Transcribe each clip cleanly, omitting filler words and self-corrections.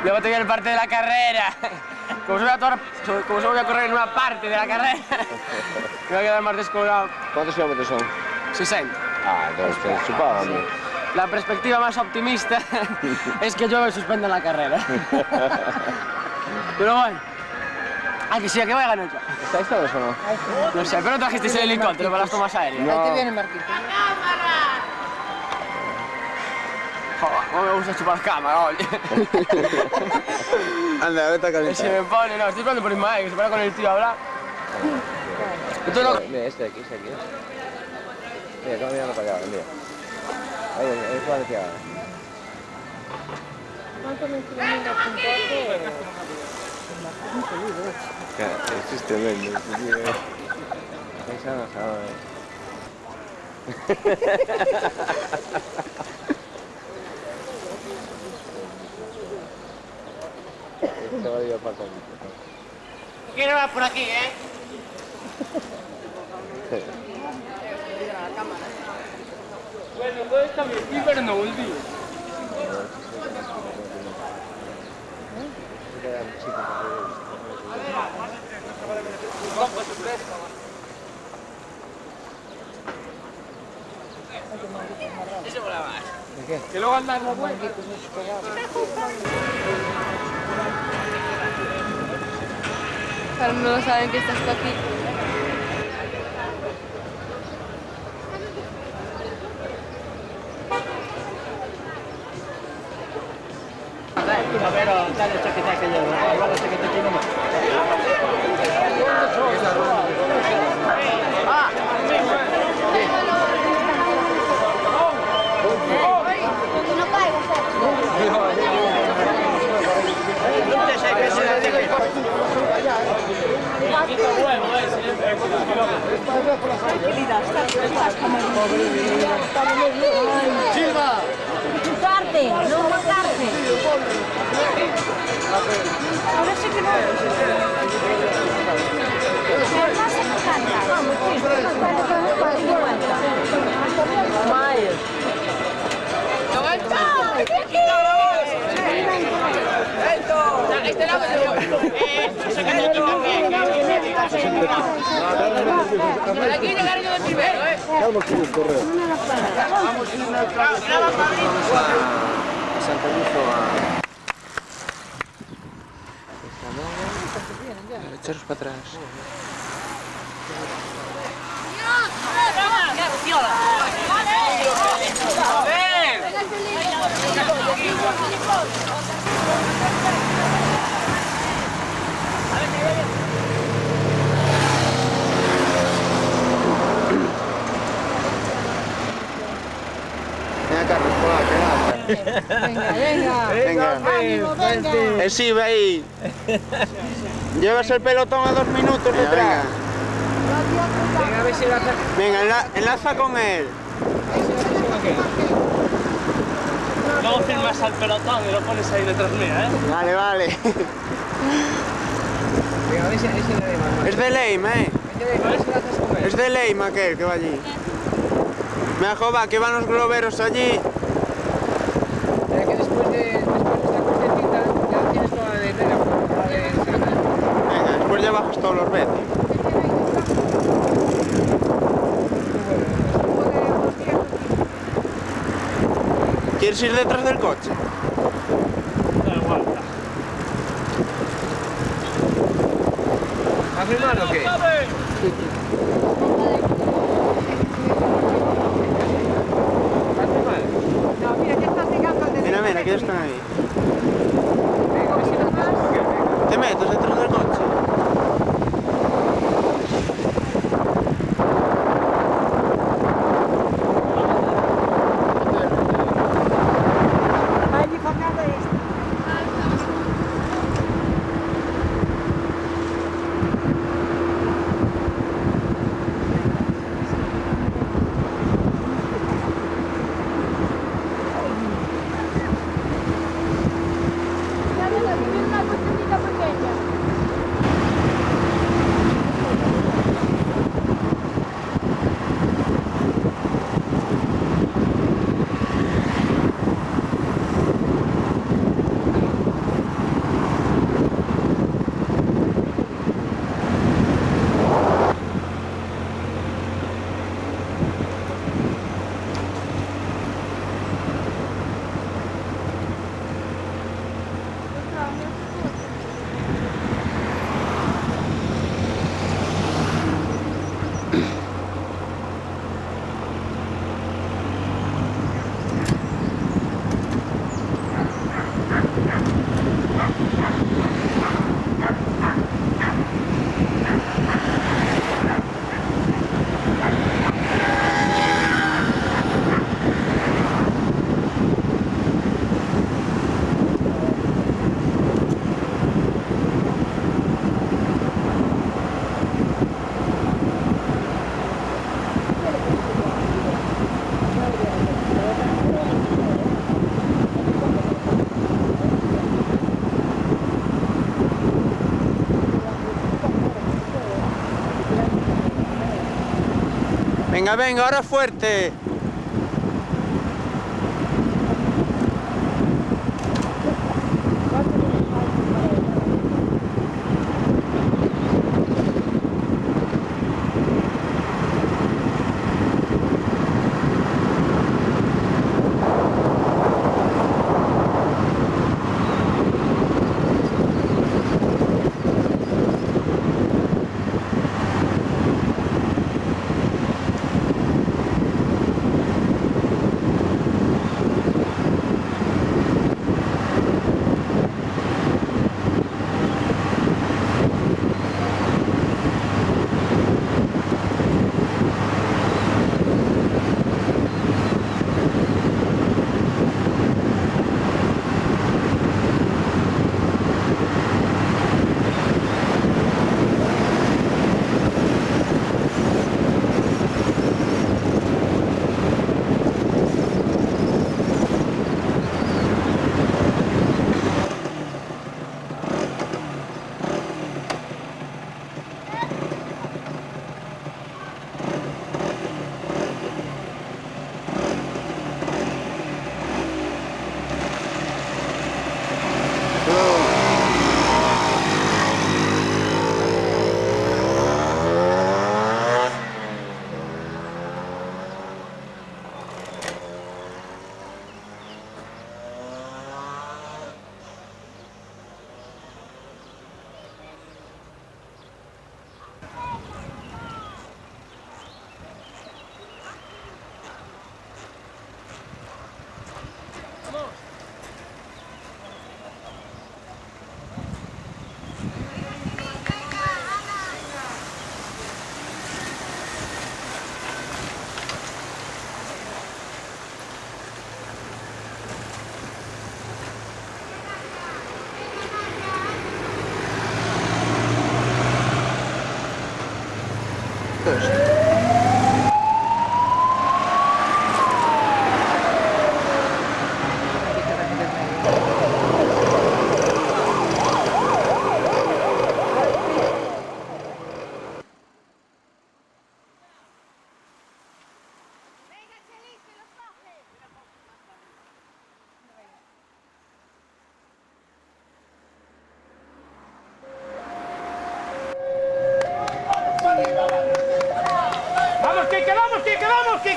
Luego te viene parte de la carrera. Como se voy a correr en una parte de la carrera, me voy a quedar más descolgado. ¿Cuántos kilómetros son? 60. Ah, entonces te chupaba, hombre. La perspectiva más optimista es que yo me suspenda la carrera. Pero bueno, que sí, que voy a ganar yo. ¿Estáis todos o no? No sé, pero trajisteis el helicóptero para las tomas aéreas. No. Ahí te viene Marquito. Joder, cómo me gusta chupar cámara, oye. Anda, vete a calentar. Se me pone, no, estoy esperando por Ismael, que se pone con el tío a hablar. Entonces no... Mira, este de aquí, Mira, estamos mirando para allá, mira. Ahí fue hacia ahora. ¿Cuánto me estuvo apuntado? Esto es tremendo. Esa no sabe. Esto va a ir a pasar. ¿Quién va por aquí, Bueno, todo está bien, pero no volví. Ese mola más. ¿De qué? Que luego andas no puede. Claro, no lo saben que estás tú aquí. Pero dale chaqueta que llevo, luego chaqueta que no más. No caigo, ¡Silva! Carte, no carte. Ahora sí que no. Además se me encanta. Vamos, Este lado se lleva. Por aquí llegaré yo de primero, Vamos con el correo. Vamos a ir a Santa Luz a... Echaros para atrás. Venga, Carlos, venga. Sí, ve ahí. Llevas el pelotón a 2 minutos detrás. Venga, a ver si la hace. Venga, enlaza con él. Luego firmas al pelotón y lo pones ahí detrás mía, Vale, vale. Venga, a ver si le doy. Es de Leima, A ver si la haces con él. Es de Leima aquel que va allí. Mira, jova, que van los globeros allí. Mira que después de esta crucecita ya tienes toda la letra. Venga, después ya bajas todos los veces. ¿Quieres ir detrás del coche? Da igual. ¿A firmar o qué? Mira, mira, que ya están ahí. ¿Te metes detrás del coche? Venga, venga, ahora fuerte.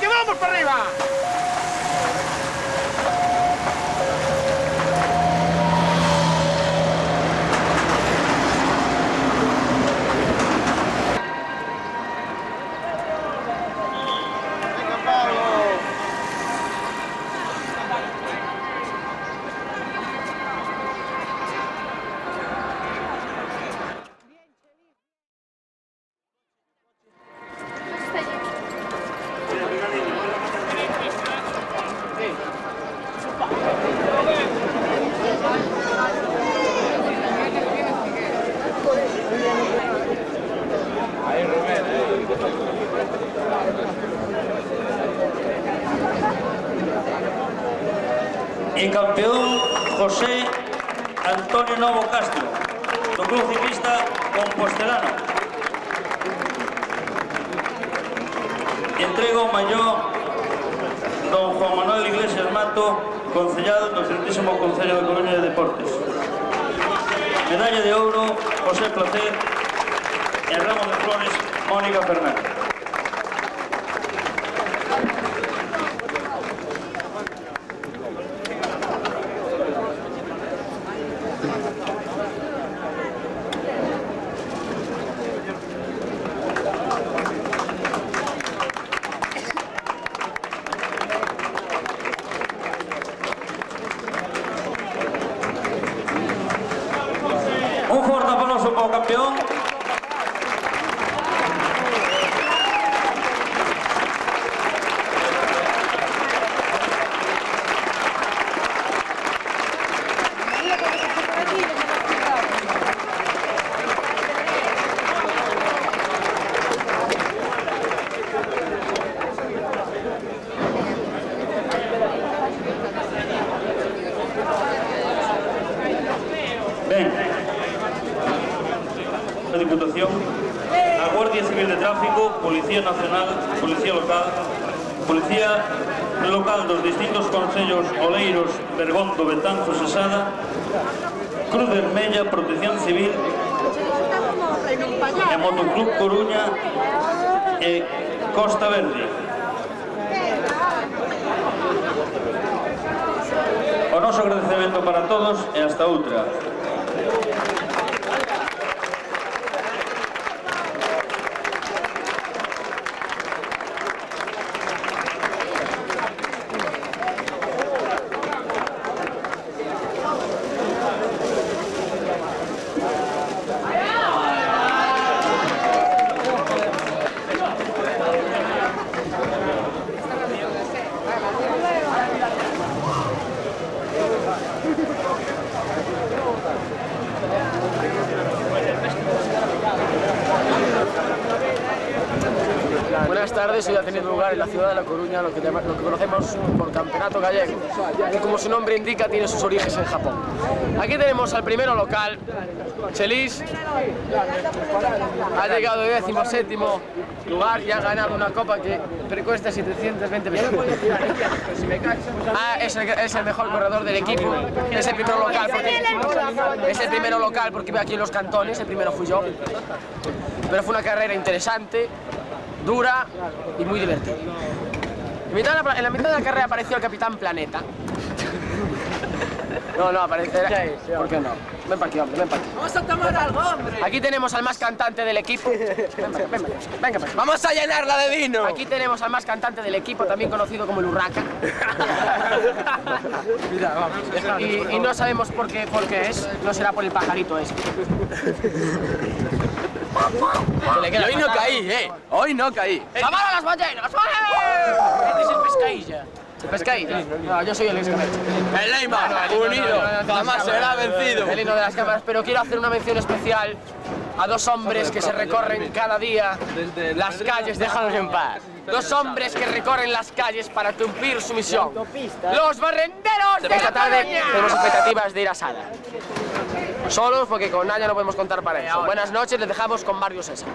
¡Que vamos para arriba! E campeón José Antonio Novo Castro, do Club Ciclista Compostelano. Entrega o malló don Juan Manuel Iglesias Mato, concellado do 30º Concello de Coruña de Deportes. Medalla de ouro José Placer e ramo de flores Mónica Fernández. Un forte aplauso para o campeón. Ben, a Diputación, a Guardia Guardia Civil de Tráfico, Policía Nacional, Policía Local dos distintos concellos Oleiros, Bergondo, Betanzos e Sada, Cruz Vermella, Protección Civil e Motoclub Coruña e Costa Verde. O noso agradecemento para todos e hasta outra. Buenas tardes, hoy ha tenido lugar en la ciudad de La Coruña lo que conocemos por Campeonato Gallego, que como su nombre indica tiene sus orígenes en Japón. Aquí tenemos al primero local, Chelis, ha llegado de 17º lugar y ha ganado una copa que cuesta 720 pesos. Es el mejor corredor del equipo, es el primero local porque ve aquí en los cantones, el primero fui yo, pero fue una carrera interesante, dura y muy divertida. En la mitad de la carrera apareció el Capitán Planeta. No, aparecerá. ¿Por qué no? Ven para aquí, hombre, ven para aquí. Vamos a tomar algo, hombre. Aquí tenemos al más cantante del equipo. Venga para aquí. Vamos a llenarla de vino. Aquí tenemos al más cantante del equipo, también conocido como el Urraca. Mira, vamos. Y no sabemos por qué es, no será por el pajarito ese. Hoy no caí, hoy no caí. ¡Llamar a las ballenas! Este es el pescailla. ¿El pescailla? No, yo soy el escabeche. El Neymar, unido, jamás será vencido. El himno de las cámaras, pero quiero hacer una mención especial a dos hombres que se recorren cada día las calles, déjanos en paz. Dos hombres que recorren las calles para cumplir su misión. ¡Los barrenderos de esta tarde! Tenemos expectativas de ir a Sada. Solos, porque con Naya no podemos contar para eso. Buenas noches, les dejamos con Mario César.